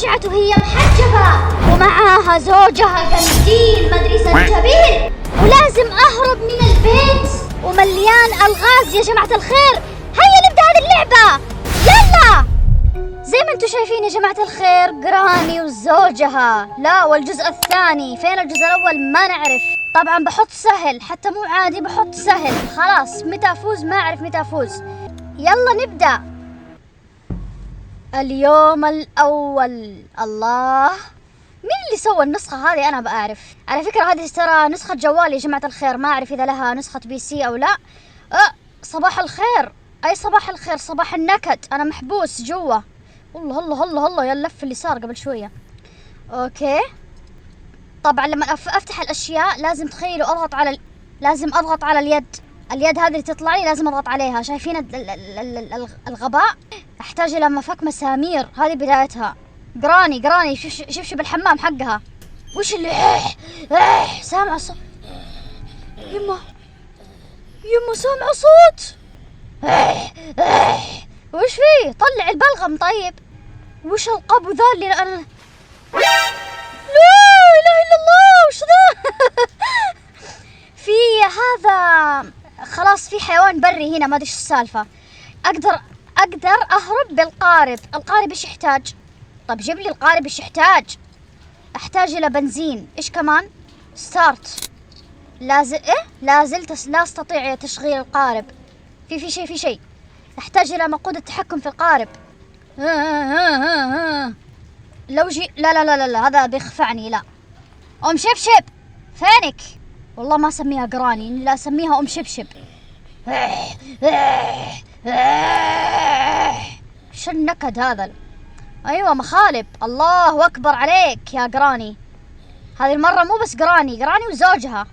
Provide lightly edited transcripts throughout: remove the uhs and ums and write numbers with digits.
رجعت وهي محجبة ومعاها زوجها قنديل مدري سنجبيل، ولازم أهرب من البيت ومليان ألغاز. يا جماعة الخير هيا نبدأ هذه اللعبة، يلا. زي ما انتم شايفين يا جماعة الخير، جراني وزوجها. لا، والجزء الثاني فين؟ الجزء الأول ما نعرف. طبعا بحط سهل، حتى مو عادي، بحط سهل. خلاص متى أفوز ما أعرف متى أفوز. يلا نبدأ. اليوم الأول. الله، مين اللي سوى النسخة هذه؟ أنا بأعرف. على فكرة هذه ترى نسخة جوال يا جماعة الخير، ما أعرف إذا لها نسخة بي سي أو لا. صباح الخير. أي صباح الخير؟ صباح النكد، أنا محبوس جوا. الله الله الله الله، يا اللف اللي صار قبل شوية. أوكي، طبعا لما أفتح الأشياء لازم تخيلوا لازم أضغط على اليد هذه اللي تطلع لي، لازم أضغط عليها. شايفين الغباء؟ أحتاج إلى مفك مسامير، هذه بدايتها. جراني شوف بالحمام حقها. وش اللي سامع صوت؟ يما سامع صوت. وش فيه؟ طلع البلغم. طيب وش القبو ذا اللي أنا؟ لا إله إلا الله، وش ذا؟ في هذا خلاص في حيوان بري هنا، ما أدري إيش السالفة. أقدر أهرب بالقارب. القارب إيش يحتاج؟ طب جيب لي القارب إيش يحتاج. أحتاج إلى بنزين. إيش كمان؟ ستارت. لا أستطيع تشغيل القارب. في شيء. أحتاج إلى مقود التحكم في القارب. لو جي لا هذا بيخفعني. لا، أم شبشب فينك؟ والله ما أسميها جراني، لا أسميها أم شبشب. شو النكد هذا؟ أيوة مخالب. الله أكبر عليك يا جراني. هذه المرة مو بس جراني وزوجها.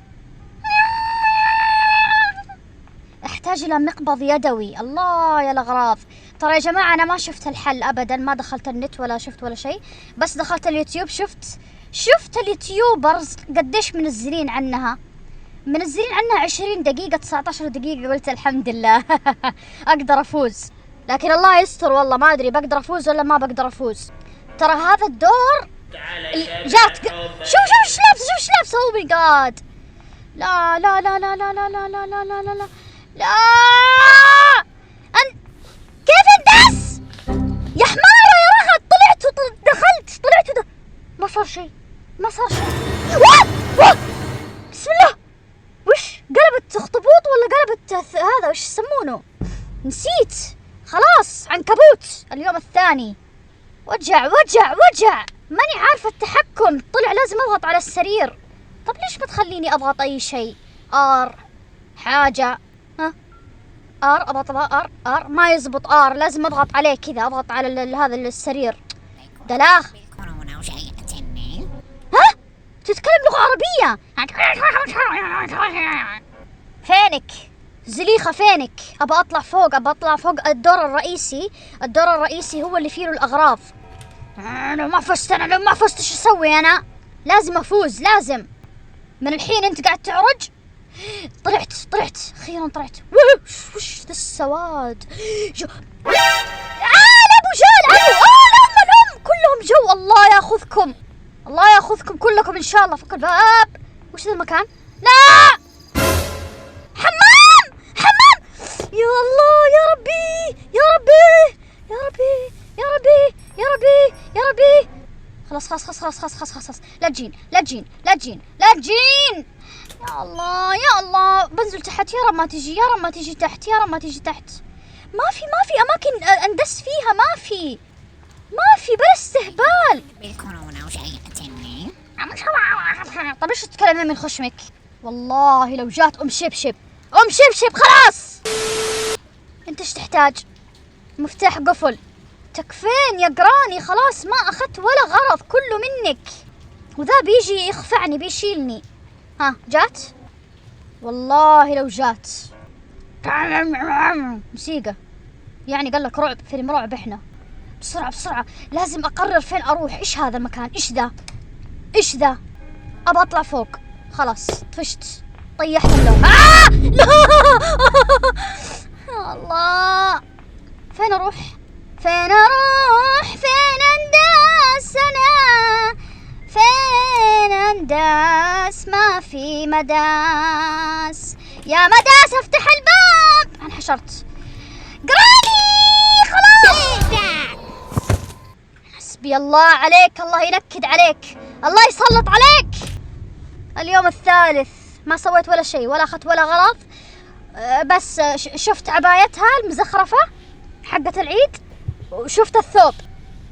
احتاج الى مقبض يدوي. الله يا الاغراض. ترى يا جماعة انا ما شفت الحل ابدا، ما دخلت النت ولا شفت ولا شيء، بس دخلت اليوتيوب. شفت اليوتيوبرز قديش منزلين عنها 20 دقيقة 19 دقيقة. قلت الحمد لله اقدر افوز، لكن الله يستر والله ما ادري بقدر افوز ولا ما بقدر افوز. ترى هذا الدور جات. شوف ايش لابسه. او ماي جاد. لا لا لا لا لا لا لا لا لا لا لا لا لا. كيف اندس يا حمارة يا رغد؟ طلعت ما صار شيء. بسم الله. وش قلبت اخطبوط ولا قلبت هذا وش يسمونه؟ نسيت. خلاص عنكبوت. اليوم الثاني. وجع ماني عارفة التحكم. طلع لازم اضغط على السرير. طب ليش ما تخليني اضغط اي شيء؟ حاجة. اضغط ار ما يزبط. لازم اضغط عليه كذا، اضغط على هذا السرير. دلاخ. تتكلم لغة عربية. فينك زليخة؟ فينك؟ ابى اطلع فوق الدور الرئيسي هو اللي فيه الاغراض. لو ما فزت ايش اسوي انا؟ لازم افوز، لازم. من الحين انت قاعد تعرج. طلعت اخيرا طلعت. وش ذا السواد؟ ابو جال الام كلهم جو. الله ياخذكم كلكم ان شاء الله. فك الباب. وش ذا المكان؟ لا، حمام. يا الله يا ربي. خلاص. لا تجين. يا الله بنزل تحت. يا رب ما تجي تحت. ما في اماكن اندس فيها. ما في بلا استهبال. طب ايش تتكلمين من خشمك؟ والله لو جات ام شبشب خلاص. انت ايش تحتاج؟ مفتاح قفل. تكفين يا جراني، خلاص ما اخذت ولا غرض، كله منك. وذا بيجي يخفعني بيشيلني. جات؟ والله لو جات. موسيقى يعني قال لك رعب، فيلم رعب. احنا بسرعة لازم اقرر فين اروح. ايش هذا المكان؟ ايش ذا؟ ابى اطلع فوق. خلاص طفشت. طيحت اللون. لا الله. فين اروح؟ فين انداس مداس ما في مداس، يا مداس افتح الباب. انحشرت. جراني خلاص. حسبي الله عليك، الله ينكد عليك، الله يسلط عليك. اليوم الثالث ما سويت ولا شيء، ولا اخذت ولا غرض. بس شفت عبايتها المزخرفة حقة العيد، وشفت الثوب،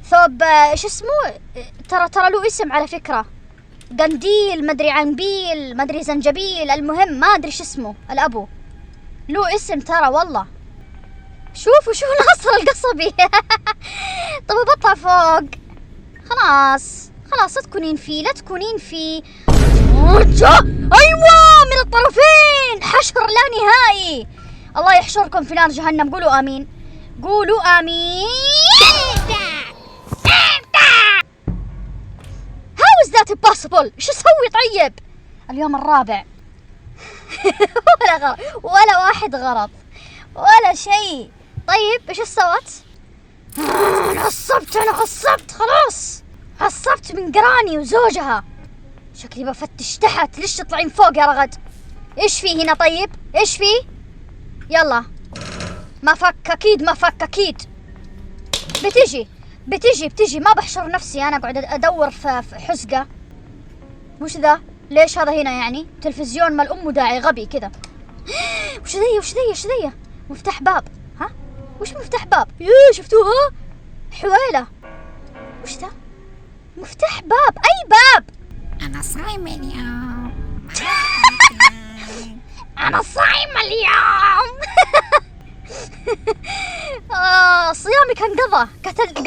ثوب شو اسمه، ترى له اسم على فكرة، قنديل مدري عنبيل مدري زنجبيل، المهم ما ادري شو اسمه، الابو له اسم ترى والله. شوفوا ناصر القصبي. طب بطلع فوق. خلاص لا تكونين فيه. ايوه من الطرفين، حشر لا نهائي. الله يحشركم في نار جهنم. قولوا امين، قولوا امين. How is that possible؟ شو اسوي طيب؟ اليوم الرابع. ولا غرض، ولا واحد غرض، ولا شيء. طيب ايش سوت؟ انا عصبت خلاص، عصبت من قراني وزوجها. شكلي بفتش تحت. ليش تطلعين فوق يا رغد؟ ايش في هنا؟ طيب ايش في؟ يلا ما فك اكيد. بتجي ما بحشر نفسي انا، اقعد ادور في حزقة. وش ذا؟ ليش هذا هنا يعني؟ تلفزيون مال امه داعي غبي كذا. وش ذي؟ مفتاح باب. ها وش مفتاح باب؟ شفتوها؟ حويلة. وش ذا؟ مفتاح باب. اي باب؟ أنا صايم اليوم. أنا صايم اليوم. صيامي كان قضى.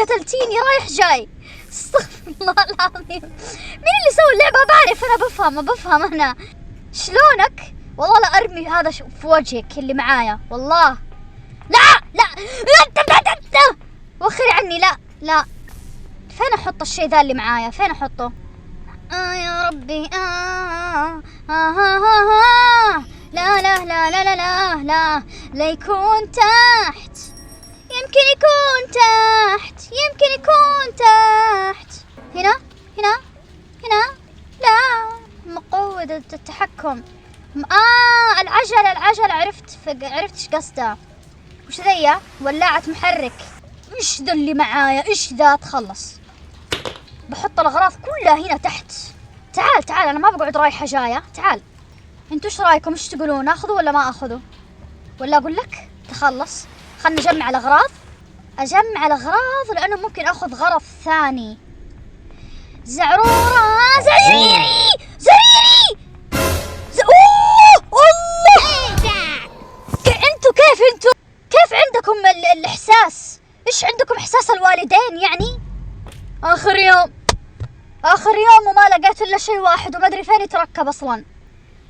قتلتيني رايح جاي. استغفر الله العظيم. مين اللي سوى اللعبة؟ بعرف أنا، بفهم أنا. شلونك؟ والله لا أرمي هذا في وجهك اللي معايا والله. لا وخري عني. لا فين أحط الشيء ذا اللي معايا؟ فين أحطه؟ يا ربي. لا يكون تحت. يمكن يكون تحت. هنا. لا مقود التحكم. العجلة. عرفت ايش قصده. وش ذي؟ ولاعة محرك. ايش ذا اللي معايا؟ ايش ذا؟ تخلص. بحط الأغراض كلها هنا تحت. تعال أنا ما بقعد رايحة جاية. تعال انتوا ايش رايكم؟ ايش تقولون؟ اخذه ولا ما اخذه؟ ولا اقول لك تخلص خلنا نجمع الأغراض. أجمع الأغراض لأنه ممكن أخذ غرض ثاني. زعرورة. زريري. الله. انتوا كيف عندكم الإحساس؟ إيش عندكم إحساس الوالدين يعني؟ آخر يوم وما لقيت إلا شيء واحد وما أدري فين يتركب أصلا.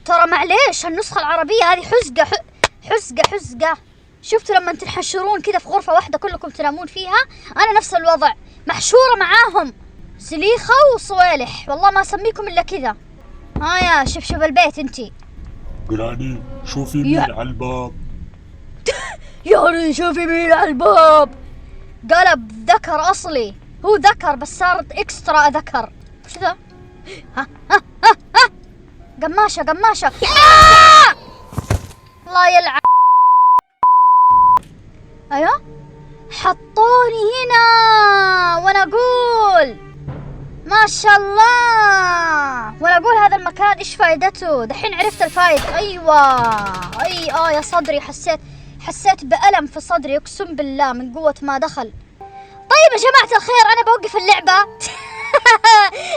ترى معليش النسخة العربية هذه حزقة. شفتوا لما تنحشرون كذا في غرفة واحدة كلكم تنامون فيها؟ أنا نفس الوضع، محشورة معاهم سليخة وصوالح. والله ما أسميكم إلا كذا. يا شوف البيت انتي. جراني شوفي مين على الباب. يعني شوفي مين على الباب. قلب ذكر أصلي، هو ذكر بس صار إكسترا ذكر. وش ذا؟ ها قماشة. الله يلعن. ايوه حطوني هنا وانا اقول ما شاء الله، وانا اقول هذا المكان ايش فايدته. دحين عرفت الفايدة. ايوه يا صدري، حسيت بألم في صدري اقسم بالله من قوة ما دخل. طيب يا جماعة الخير انا بوقف اللعبة.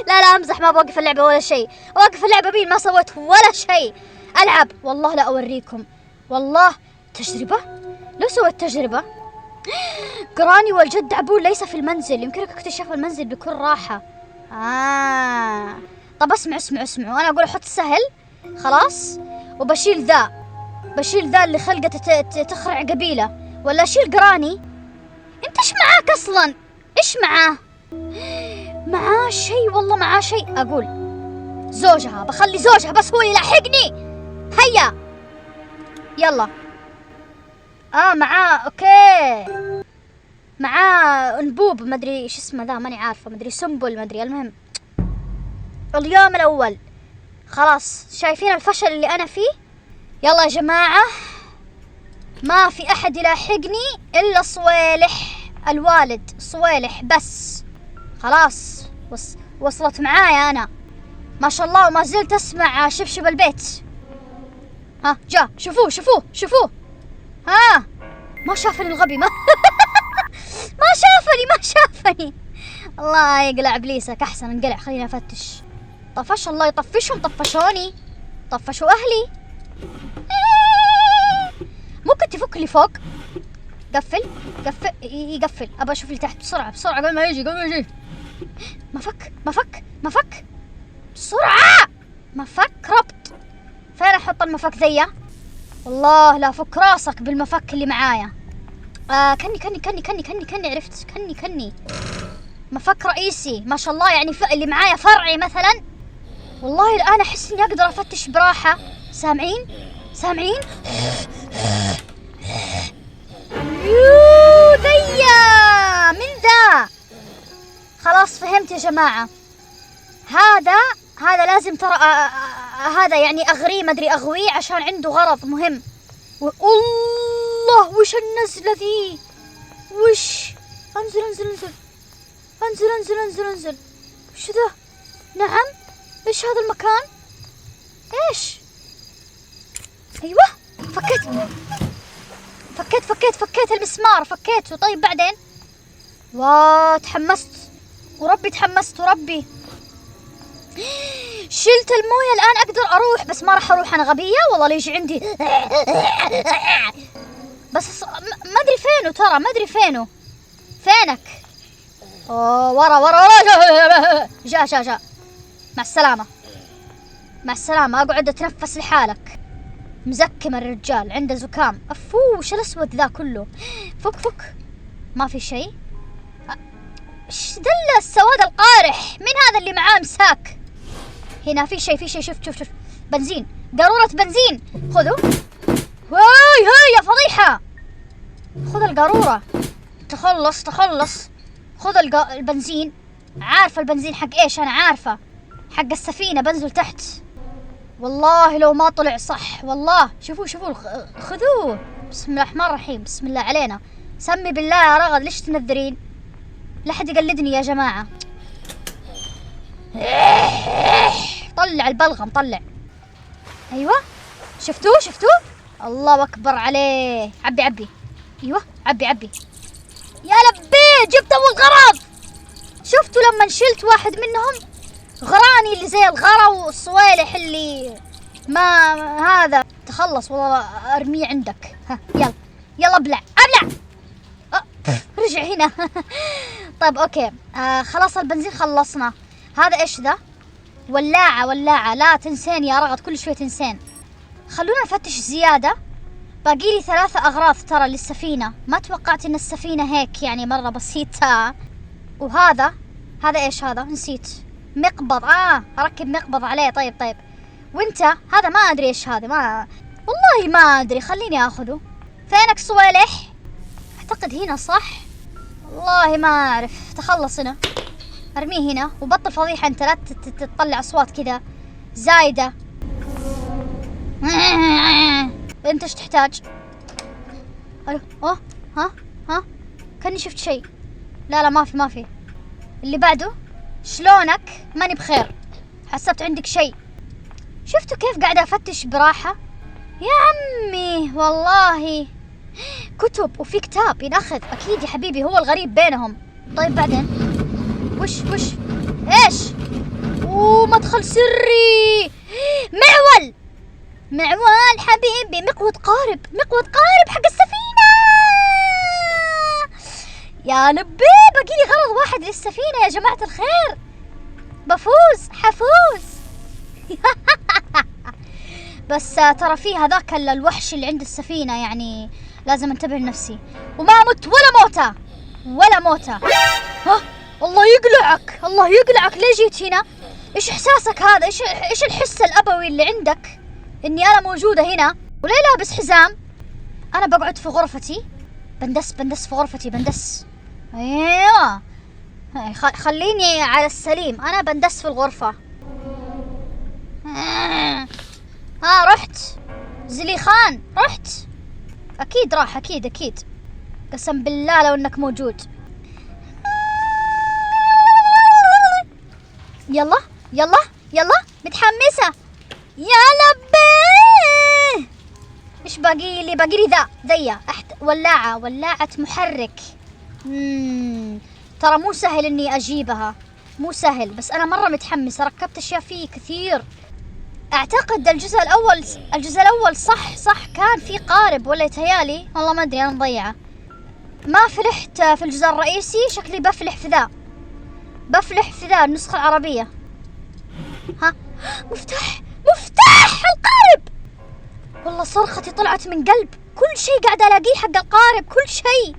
لا امزح، ما بوقف اللعبة ولا شيء. اوقف اللعبة بين ما سويت ولا شيء. العب والله لا اوريكم. والله تجربة. لو سويت تجربة قراني والجد عبول ليس في المنزل، يمكنك اكتشاف المنزل بكل راحة. طب اسمعوا انا اقول احط سهل خلاص، وبشيل ذا اللي خلقته تخرع قبيلة، ولا اشيل قراني. انت ايش معاك اصلا؟ ايش معاه شيء والله معاه شيء. اقول زوجها، بخلي زوجها بس هو يلاحقني. هيا يلا. معاه اوكي، معاه انبوب مدري ايش اسمه ذا، ماني عارفه، مدري سنبل مدري. المهم اليوم الاول خلاص شايفين الفشل اللي أنا فيه؟ يلا يا جماعة، ما في أحد يلاحقني إلا صويلح الوالد، صويلح بس. خلاص وصلت معايا أنا ما شاء الله، وما زلت أسمع شبشب البيت. ها جاء، شوفوه. ها ما شافني الغبي، ما ما شافني. الله يقلع ابليسك. احسن انقلع، خليني افتش. طفش، الله يطفشهم، طفشوني، طفشوا اهلي. ممكن تفك لي فوق؟ قفل يقفل. ابى اشوف اللي تحت بسرعه قبل ما يجي ما فك بسرعه. ما فك ربط. فين احط المفك ذي؟ والله لا فك راسك بالمفك اللي معايا. كني عرفت. كني مفك رئيسي ما شاء الله، يعني اللي معايا فرعي مثلا. والله الآن أحس إني أقدر أفتش براحة. سامعين؟ يوه ذيا من ذا. خلاص فهمت يا جماعة، هذا لازم ترى هذا يعني أغريه، مدري أغويه عشان عنده غرض مهم. الله وش النزلة ذي؟ وش؟ انزل. وش ذا؟ نعم، ايش هذا المكان؟ ايش؟ ايوه فكيت المسمار، فكيته. طيب بعدين؟ تحمست وربي شلت المويه. الان اقدر اروح، بس ما راح اروح انا غبيه والله. اللي يجي عندي بس ما ادري فينه، ترى ما ادري فينه. فينك؟ ورا جاء. مع السلامة. اقعد اتنفس لحالك. مزكم الرجال، عنده زكام. وش الاسود ذا كله؟ فك ما في شيء. ايش ذا السواد القارح؟ من هذا اللي معاه مساك؟ هنا في شيء. شوف بنزين، قارورة بنزين. خذوا. هاي يا فضيحة. خذ القارورة. تخلص. خذ البنزين. عارفة البنزين حق ايش؟ انا عارفة حق السفينة. بنزل تحت والله لو ما طلع صح. والله شوفوا خذوه. بسم الله الرحمن الرحيم. بسم الله علينا. سمي بالله يا رغد. ليش تنذرين؟ لا حد يقلدني يا جماعة. طلع البلغم، طلع. ايوه شفتوه. الله اكبر عليه. عبي. ايوه عبي. يا لبيت، جبت اول غرض. شفتوا لما شلت واحد منهم غراني اللي زي الغرا، والصويلح اللي ما هذا تخلص والله. ارميه عندك. ها يلا ابلع. رجع هنا. طيب اوكي. خلاص البنزين خلصنا. هذا ايش ذا؟ ولاعة. لا تنسين يا رغد، كل شوي تنسين. خلونا نفتش زيادة. باقي لي 3 أغراض ترى للسفينة. ما توقعت ان السفينة هيك يعني مرة بسيطة. وهذا ايش هذا؟ نسيت. مقبض. اركب مقبض عليه. طيب وانت هذا ما ادري ايش هذا، والله ما ادري. خليني اخذه. فينك صويلح؟ اعتقد هنا صح، والله ما اعرف. تخلص هنا، ارميه هنا. وبطل فضيحة انت، لا تطلع اصوات كذا زايدة. انت ايش تحتاج؟ الو. ها كاني شفت شيء. لا ما في. اللي بعده. شلونك؟ ماني بخير، حسبت عندك شيء. شفتوا كيف قاعدة افتش براحة يا عمي؟ والله كتب، وفي كتاب ينأخذ اكيد يا حبيبي، هو الغريب بينهم. طيب بعدين وش ايش؟ مدخل سري. معول حبيبي. مقود قارب حق السفينة. يا لبي، باقي لي غرض واحد للسفينة يا جماعة الخير. حفوز. بس ترى في هذاك الوحش اللي عند السفينة، يعني لازم انتبه لنفسي وما مت ولا موتة. الله يقلعك. ليه جيت هنا؟ ايش احساسك هذا؟ ايش الحس الابوي اللي عندك اني انا موجودة هنا وليه لابس حزام؟ انا بقعد في غرفتي، بندس في غرفتي. ايوه خليني على السليم. انا بندس في الغرفة. ها رحت زليخان، رحت. اكيد راح، اكيد قسم بالله لو انك موجود. يلا متحمسة. يا لبي. ايش باقي لي ذا ولاعة محرك. ترى مو سهل اني اجيبها، مو سهل، بس انا مرة متحمسة. ركبت اشياء فيه كثير. اعتقد الجزء الاول صح كان في قارب، ولا يتهيالي، والله ما ادري، انا مضيعة. ما فلحت في الجزء الرئيسي، شكلي بفلح في ذا النسخة العربية. ها مفتاح القارب. والله صرختي طلعت من قلب. كل شيء قاعدة الاقيه حق القارب، كل شيء.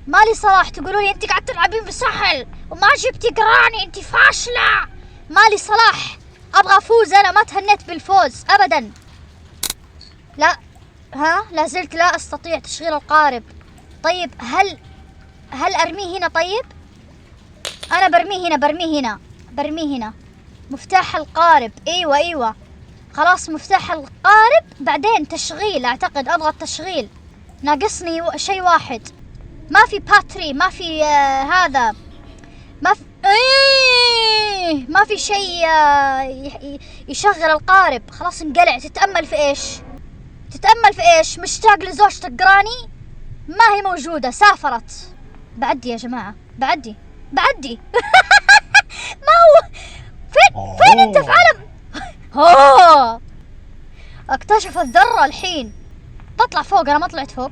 مالي صلاح تقولوا لي انت قاعد تلعبين بسهل وما جبتي قراني، انت فاشلة. مالي صلاح، ابغى افوز. انا ما تهنيت بالفوز ابدا. لا زلت لا استطيع تشغيل القارب. طيب هل ارميه هنا؟ طيب انا برميه هنا. مفتاح القارب. ايوه خلاص، مفتاح القارب. بعدين تشغيل، اعتقد ابغى التشغيل. ناقصني شيء واحد. ما في باتري، ما في هذا، ما في شيء يشغل القارب. خلاص انقلع. تتأمل في ايش؟ مشتاق لزوجتك جراني؟ ما هي موجودة، سافرت. بعدي يا جماعة، بعدي ما هو فين انت في عالم؟ اكتشف الذرة الحين. بطلع فوق. انا ما طلعت فوق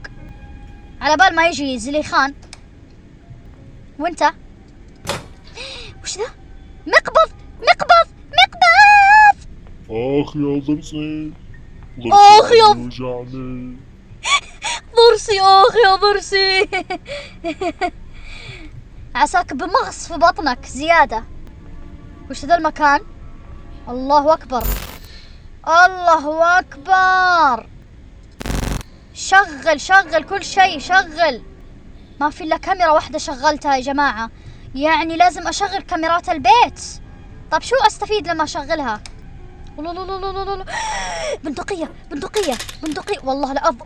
على بال ما يجي زليخان. وانت وش ذا؟ مقبض. اخ يا ضرسي يوجعني. ضرسي. عساك بمغص في بطنك زيادة. وش ذا المكان؟ الله أكبر. شغل كل شيء، شغل. ما في إلا كاميرا واحدة شغلتها يا جماعة، يعني لازم أشغل كاميرات البيت. طب شو أستفيد لما أشغلها؟ بندقية. والله لا أرمي.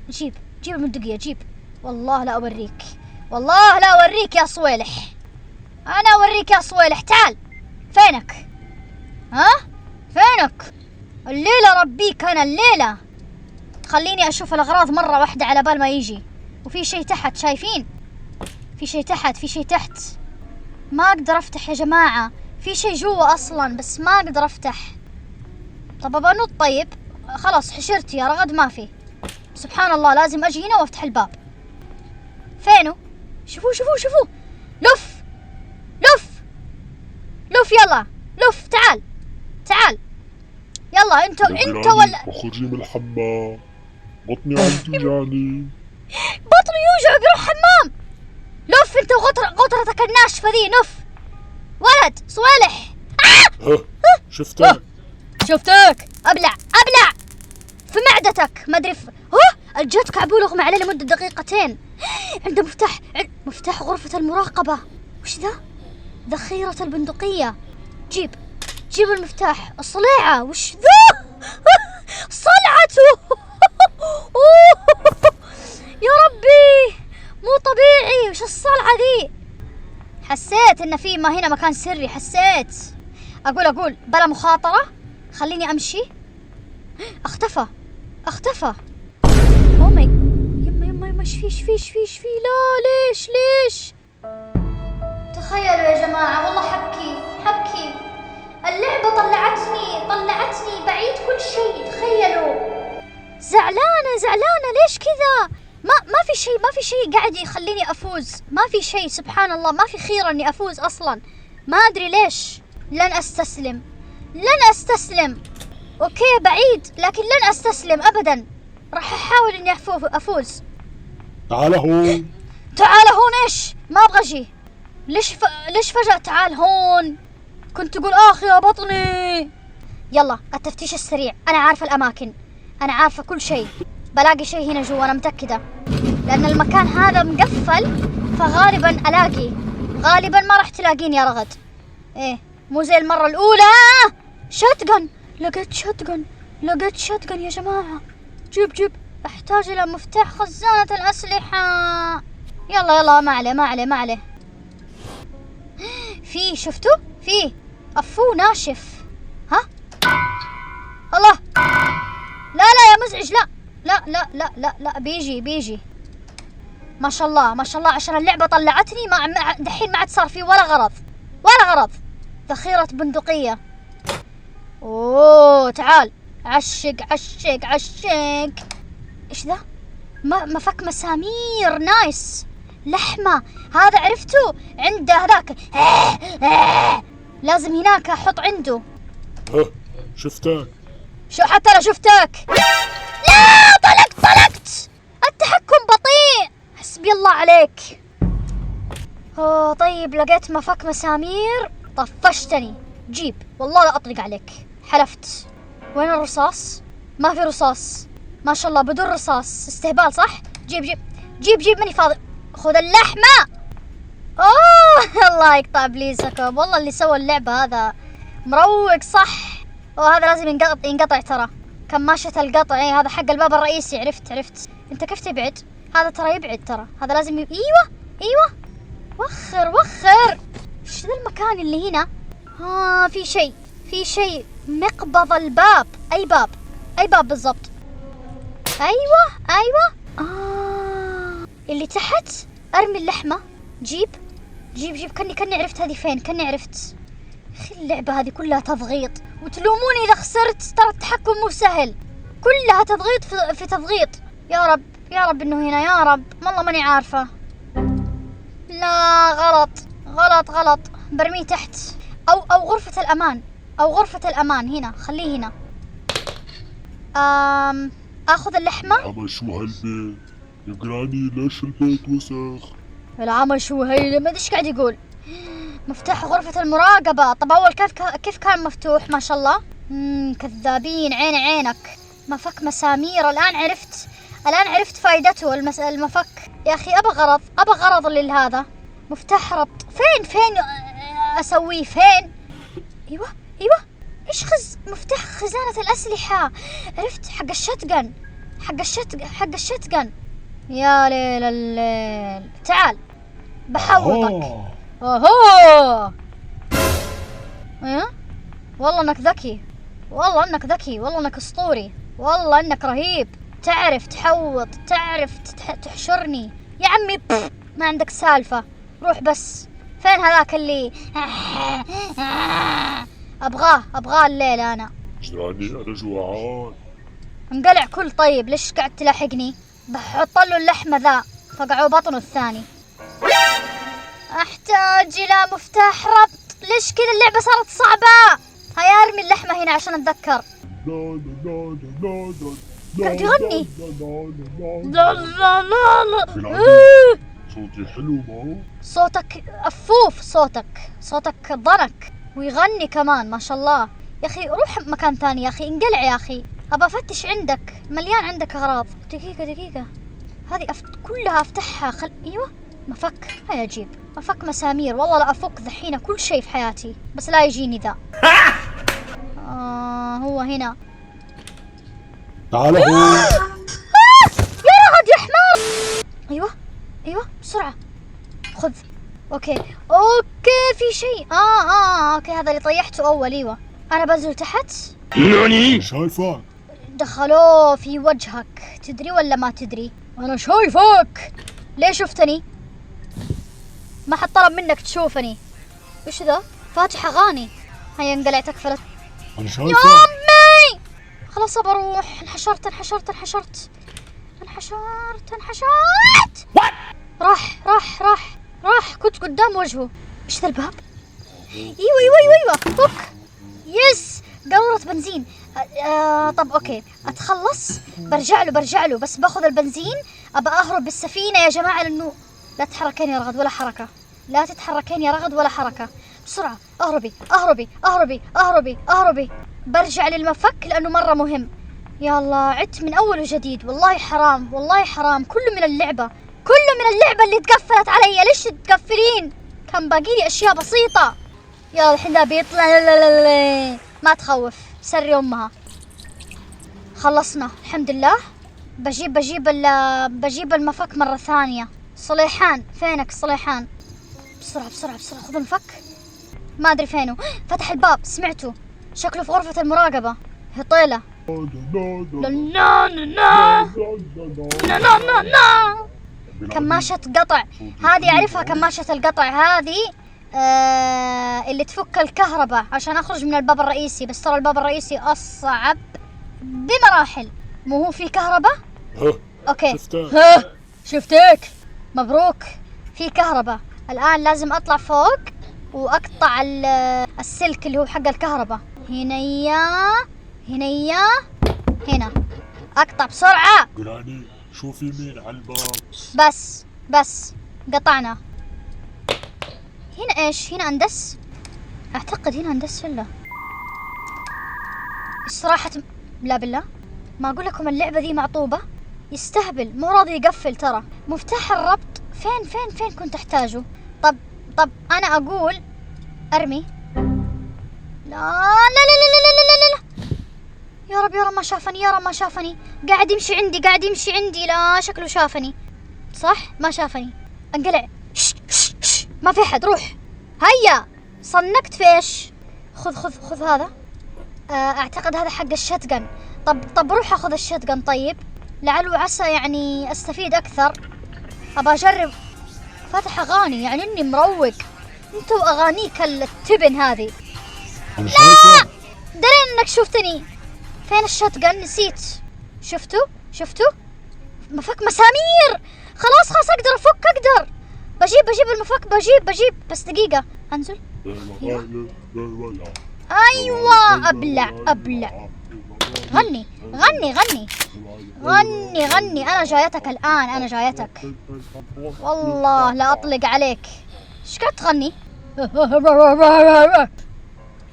جيب البندقية، جيب. والله لا أوريك يا صويلح. أنا أوريك يا صويلح. تعال. فينك؟ الليلة ربيك أنا الليلة. خليني أشوف الأغراض مرة واحدة على بال ما يجي. وفي شيء تحت، شايفين؟ في شيء تحت. ما أقدر أفتح يا جماعة. في شيء جوا أصلا بس ما أقدر أفتح. طب أبى أنط. طيب خلاص حشرت يا رغد، ما في. سبحان الله، لازم أجي هنا وأفتح الباب. فينه؟ شوفوا لف. يلا لف. تعال. يلا انت ولا اخرجي من الحمام، بطني عم توجعني. بطني يوجعك، روح حمام. لف انت وغطرتك الناشفة ذي. لف ولد صوالح. شفتك. ابلع في معدتك. ما ادري الجت كعبول اغمى عليه لمدة دقيقتين. عنده مفتاح غرفة المراقبة. وش ذا؟ ذخيرة البندقية. جيب المفتاح. الصليعة. وش ذا؟ صلعته. يا ربي مو طبيعي. وش الصلعة ذي؟ حسيت ان في ما هنا مكان سري. حسيت. اقول بلا مخاطرة، خليني امشي. اختفى. يما ايش في لا ليش؟ تخيلوا يا جماعة، والله حبكي. اللعبة طلعتني بعيد كل شيء. تخيلوا. زعلانة ليش كذا؟ ما في شيء قاعد يخليني افوز. ما في شيء، سبحان الله، ما في خير اني افوز اصلا. ما ادري ليش. لن استسلم. اوكي بعيد، لكن لن استسلم ابدا. راح احاول اني افوز. تعال هون. ايش؟ ما ابغى اجي. ليش فجأة تعال هون؟ كنت تقول اخ يا بطني. يلا التفتيش السريع. انا عارفة الاماكن، انا عارفة كل شيء. بلاقي شيء هنا جوا، انا متأكدة، لان المكان هذا مقفل، فغالبا ما راح تلاقيني يا رغد. ايه مو زي المرة الأولى. شotgun، لقيت شotgun يا جماعة. جيب احتاج إلى مفتاح خزانة الأسلحة. يلا ما عليه. في شفتوا؟ في أفو ناشف. ها الله، لا يا مزعج، لا بيجي. ما شاء الله عشان اللعبة طلعتني دحين ما عاد صار في ولا غرض. ذخيرة بندقية. اوه تعال، عشق. ايش ذا؟ مفك مسامير، نايس. لحمة، هذا عرفتوا عنده هذاك. لازم هناك احط عنده. ها شفتك. شو حتى انا شفتك. لا طلقت. التحكم بطيء. حسبي الله عليك. طيب لقيت مفك مسامير. طفشتني. جيب، والله لا اطلق عليك، حلفت. وين الرصاص؟ ما في رصاص. ما شاء الله بدون رصاص. استهبال صح؟ جيب ماني فاضي. خذ اللحمة. الله يقطع ابليسكم، والله اللي سوى اللعبة هذا مروق صح. وهذا لازم ينقطع ترى. كماشة القطع هذا حق الباب الرئيسي. عرفت. انت كيف تبعد؟ هذا ترى يبعد ترى. هذا لازم ايوه. وخر. ايش ذا المكان اللي هنا؟ في شيء مقبض الباب. اي باب بالضبط. ايوه. اللي تحت. ارمي اللحمة. جيب. كني عرفت هذه فين. اخي اللعبة هذه كلها تضغيط، وتلوموني اذا خسرت. ترى التحكم مو سهل، كلها تضغيط في تضغيط. يا رب انه هنا، يا رب. والله ماني عارفة. لا غلط. برميه تحت او غرفة الامان هنا. خليه هنا. اخذ اللحمة. عمى شو هالبيت يا جراني؟ ليش البيت وسخ؟ العمى شو هي؟ ما ادري ايش قاعد يقول. مفتاح غرفة المراقبة. طب اول كيف كان مفتوح؟ ما شاء الله. كذابين. عينك. مفك مسامير. الان عرفت فائدته المفك. يا اخي ابى غرض لهذا. مفتاح ربط. فين اسويه؟ فين؟ ايوه. ايش مفتاح خزانة الأسلحة. عرفت، حق الشتقن. يا ليل الليل. تعال بحوطك. اوهو. والله انك ذكي، والله انك اسطوري، والله انك رهيب. تعرف تحوط، تعرف تحشرني يا عمي. ما عندك سالفة. روح بس. فين هذاك اللي ابغاه الليلة انا. جراني انا جوعان. انقلع كل. طيب ليش قاعد تلاحقني؟ بحط له اللحمة ذا فقعوا بطنه الثاني. احتاج الى مفتاح ربط. ليش كذا اللعبة صارت صعبة؟ هيا ارمي اللحمة هنا عشان اتذكر. قاعد يغني. لا صوتي حلو ما هو؟ صوتك أفوف. صوتك ضنك ويغني كمان ما شاء الله. يا أخي روح مكان ثاني يا أخي. انقلع يا أخي. أبى أفتش عندك، مليان عندك أغراض. دقيقة هذه كلها أفتحها. أيوة مفك. هيا أجيب مفك مسامير. والله لا أفك ذحين كل شيء في حياتي، بس لا يجيني ذا. هو هنا. تعال يا رغد يا حمار. أيوه بسرعة خذ. اوكي في شيء. اوكي هذا اللي طيحته اول. ايوه انا بنزل تحت. ناني شايفك. دخلوه في وجهك. تدري ولا ما تدري؟ انا شايفك. ليه شفتني؟ ما حد طلب منك تشوفني. وش ذا؟ فاتح اغاني. هيا انقلعت اكفلت. انا شايفك يا امي. خلاص بروح. انحشرت. راح كنت قدام وجهه. ايش ذا الباب؟ ايوه فك. يس قارورة بنزين. طب اوكي اتخلص. برجع له بس باخذ البنزين. ابى اهرب بالسفينة يا جماعة، لانه لا تتحركين يا رغد ولا حركة. لا تتحركين يا رغد ولا حركة. بسرعة اهربي. برجع للمفك لانه مرة مهم. يلا عدت من اول وجديد. والله حرام. كله من اللعبة اللي تقفلت علي. ليش تقفلين؟ كان باقي لي اشياء بسيطة. يلا الحين ذا بيطلع. لا. ما تخوف، سري امها. خلصنا الحمد لله. بجيب المفك مرة ثانية. صليحان فينك صليحان؟ بسرعة بسرعة بسرعة، خذ المفك. ما ادري فينه. فتح الباب، سمعته شكله في غرفة المراقبة. هطيلة. كماشة قطع هذه أعرفها، كماشة القطع هذه اللي تفك الكهرباء عشان أخرج من الباب الرئيسي. بس ترى الباب الرئيسي أصعب بمراحل. مو هو في كهرباء؟ أوكي شفتك. مبروك، في كهرباء. الآن لازم أطلع فوق وأقطع السلك اللي هو حق الكهرباء. هنا أقطع بسرعة. جراني شوفي مين على الباب. بس قطعنا. هنا ايش؟ هنا اندس. اعتقد هنا اندس ولا الصراحة لا بالله ما اقول لكم اللعبة ذي معطوبة. يستهبل، مو راضي يقفل. ترى مفتاح الربط فين كنت احتاجه؟ طب انا اقول ارمي. لا يا رب ما شافني. قاعد يمشي عندي. لا شكله شافني. صح ما شافني. انقلع. ما في احد. روح. هيا صنقت فيش. خذ هذا. اعتقد هذا حق الشتقن. طب روح اخذ الشتقن. طيب لعل وعسى يعني استفيد اكثر. ابى اجرب. فاتح اغاني يعني اني مروق. انتوا اغانيك التبن هذه. لا درين انك شفتني. فين الشتقن؟ نسيت. شفتوا مفك مسامير. خلاص اقدر افك. بجيب المفك. بجيب بس دقيقة. انزل. ايوه ابلع. غني. انا جايتك الان. والله لا اطلق عليك. ايش قاعد تغني؟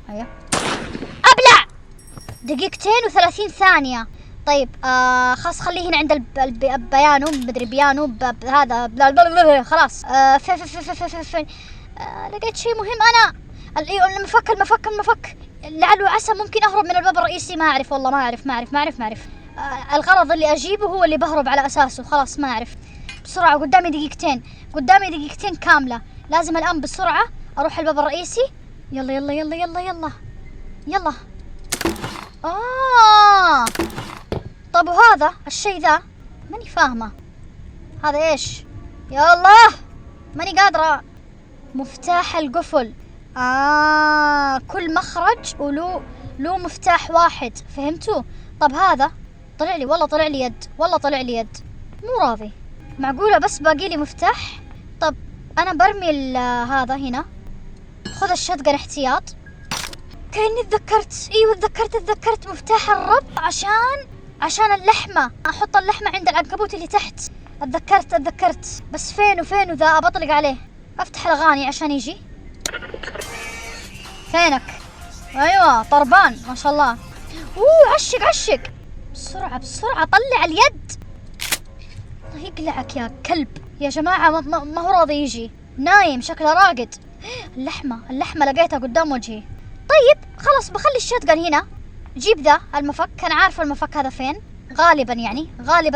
هيا ابلع. 2:30 ثانية. طيب خلاص خليه هنا عند البيانو. مدري بيانو هذا. خلاص فين لقيت شيء مهم. انا المفك. لعل وعسى ممكن اهرب من الباب الرئيسي. ما اعرف والله. ما اعرف. الغرض اللي اجيبه هو اللي بهرب على اساسه. خلاص ما اعرف. بسرعة قدامي دقيقتين كاملة. لازم الان بسرعة اروح الباب الرئيسي. يلا. طب وهذا الشيء ذا ماني فاهمة. هذا ايش؟ يا الله ماني قادرة. مفتاح القفل. كل مخرج له مفتاح واحد. فهمتوا؟ طب هذا طلع لي يد. مو راضي. معقولة بس باقي لي مفتاح؟ طب انا برمي هذا هنا. خذ الشتقن احتياط. كأني تذكرت مفتاح الربط عشان اللحمة. احط اللحمة عند العنكبوت اللي تحت. اتذكرت بس فين ذا؟ ابطلق عليه. افتح الاغاني عشان يجي. فينك؟ ايوه طربان ما شاء الله. عشق. بسرعة طلع اليد. الله يقلعك يا كلب. يا جماعة ما هو راضي يجي. نايم شكله راقد. اللحمة لقيتها قدام وجهي. طيب خلاص بخلي الشتقن هنا. جيب ذا المفك. أنا عارفة المفك هذا فين غالبا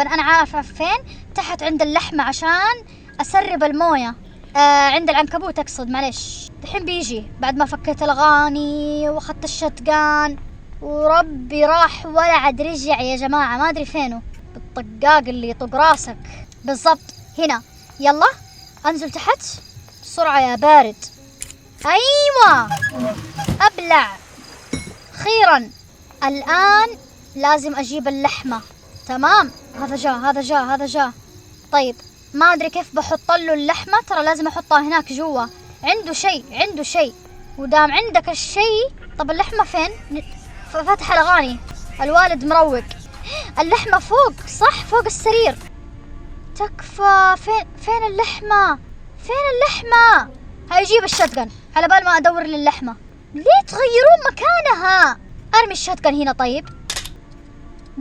أنا عارفة فين. تحت عند اللحمة عشان أسرب الموية. عند العنكبوت أقصد. معلش الحين بيجي بعد ما فكيت الأغاني وأخذت الشتقان. وربي راح ولا عاد رجع يا جماعة. ما أدري فينه. بالطقاق اللي يطق راسك بالضبط. هنا. يلا أنزل تحت بسرعة يا بارد. أيوة أبلع. خيرا الآن لازم أجيب اللحمة. تمام. هذا جاء. طيب ما أدري كيف بحط له اللحمة. ترى لازم أحطها هناك جوا. عنده شيء. ودام عندك الشيء. طب اللحمة فين؟ فتح الأغاني. الوالد مروق. اللحمة فوق. صح فوق السرير. تكفى. فين اللحمة؟ هيجيب الشتقن على بال ما أدور للحمة. ليه تغيرون مكانها؟ أرمي الشتقن هنا. طيب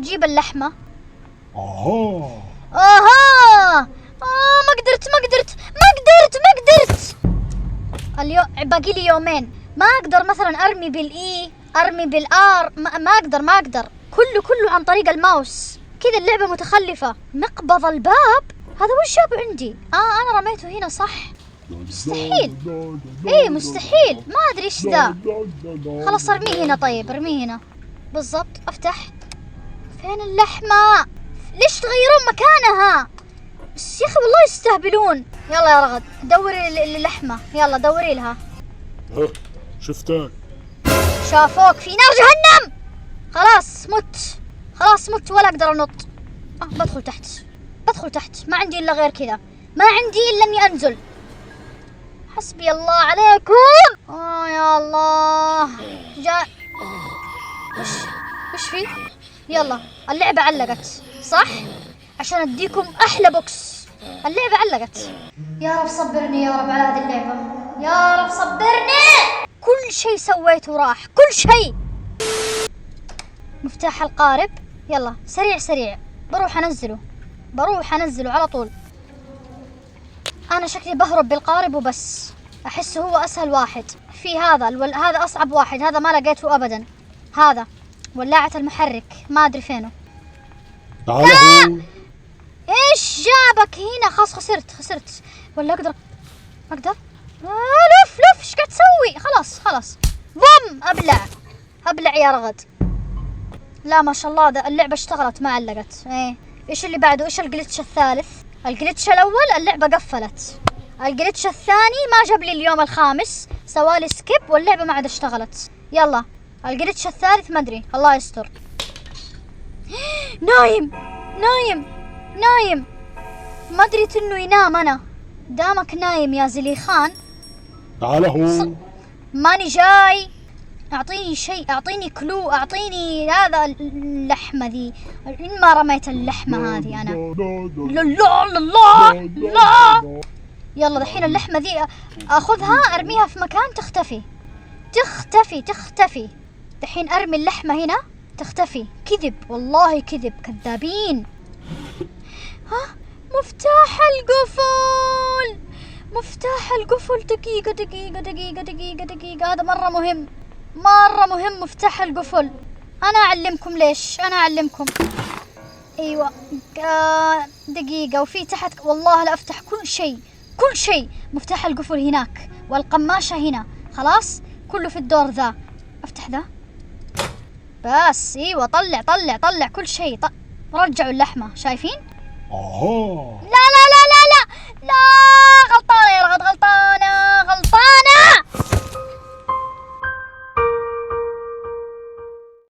جيب اللحمة. ما قدرت. باقي لي يومين. ما أقدر مثلا أرمي بالإي، أرمي بالآر، ما أقدر. كله عن طريق الماوس. كذا اللعبة متخلفة. مقبض الباب هذا وش جاب عندي؟ أنا رميته هنا صح؟ مستحيل. إيه مستحيل، ما أدري إيش ذا. خلاص ارميه هنا. طيب ارميه هنا بالضبط. افتح. فين اللحمة؟ ليش تغيرون مكانها؟ بس يا أخي والله يستهبلون. يلا يا رغد دوري اللحمة، يلا دوري لها. ها شفتك. شافوك في نار جهنم. خلاص مت ولا أقدر أنط. بدخل تحت. ما عندي إلا غير كذا، ما عندي إلا أني أنزل. حسبي الله عليكم. يا الله. جاء وش في؟ يلا اللعبة علقت صح؟ عشان أديكم أحلى بوكس. اللعبة علقت. يا رب صبرني يا رب على هذه اللعبة، يا رب صبرني. كل شيء سويته راح، كل شيء. مفتاح القارب. يلا سريع بروح أنزله على طول. أنا شكلي بهرب بالقارب وبس. أحسه هو أسهل واحد. في هذا أصعب واحد، هذا ما لقيته أبدا. هذا ولاعة المحرك ما أدري فينه. تعال. إيش جابك هنا؟ خلاص خسرت. ولا أقدر لف إيش قاعد تسوي؟ خلاص بوم. أبلع يا رغد. لا ما شاء الله ده اللعبة اشتغلت ما علقت. إيش اللي بعده؟ إيش الجليتش الثالث؟ الجليتش الأول اللعبة قفلت، الجليتش الثاني ما جاب لي اليوم الخامس، سوالي سكيب واللعبة ما عاد اشتغلت. يلا الجليتش الثالث ما أدري، الله يستر. نايم ما أدريت إنه ينام. أنا دامك نايم يا زليخان. تعال هو. ماني جاي. أعطيني شيء، أعطيني كلو، أعطيني هذا اللحمة ذي. إن ما رميت اللحمة هذه أنا. لا. يلا دحين اللحمة ذي أخذها أرميها في مكان تختفي. دحين أرمي اللحمة هنا تختفي. كذب والله كذب، كذابين. مفتاح القفل. دقيقة. هذا مرة مهم مفتاح القفل. أنا أعلمكم ليش. أيوة دقيقة. وفي تحت والله لا أفتح كل شيء. مفتاح القفل هناك والقماشة هنا. خلاص كله في الدور ذا. أفتح ذا بس. أيوة طلع كل شيء. رجعوا اللحمة، شايفين؟ آه. لا غلطان.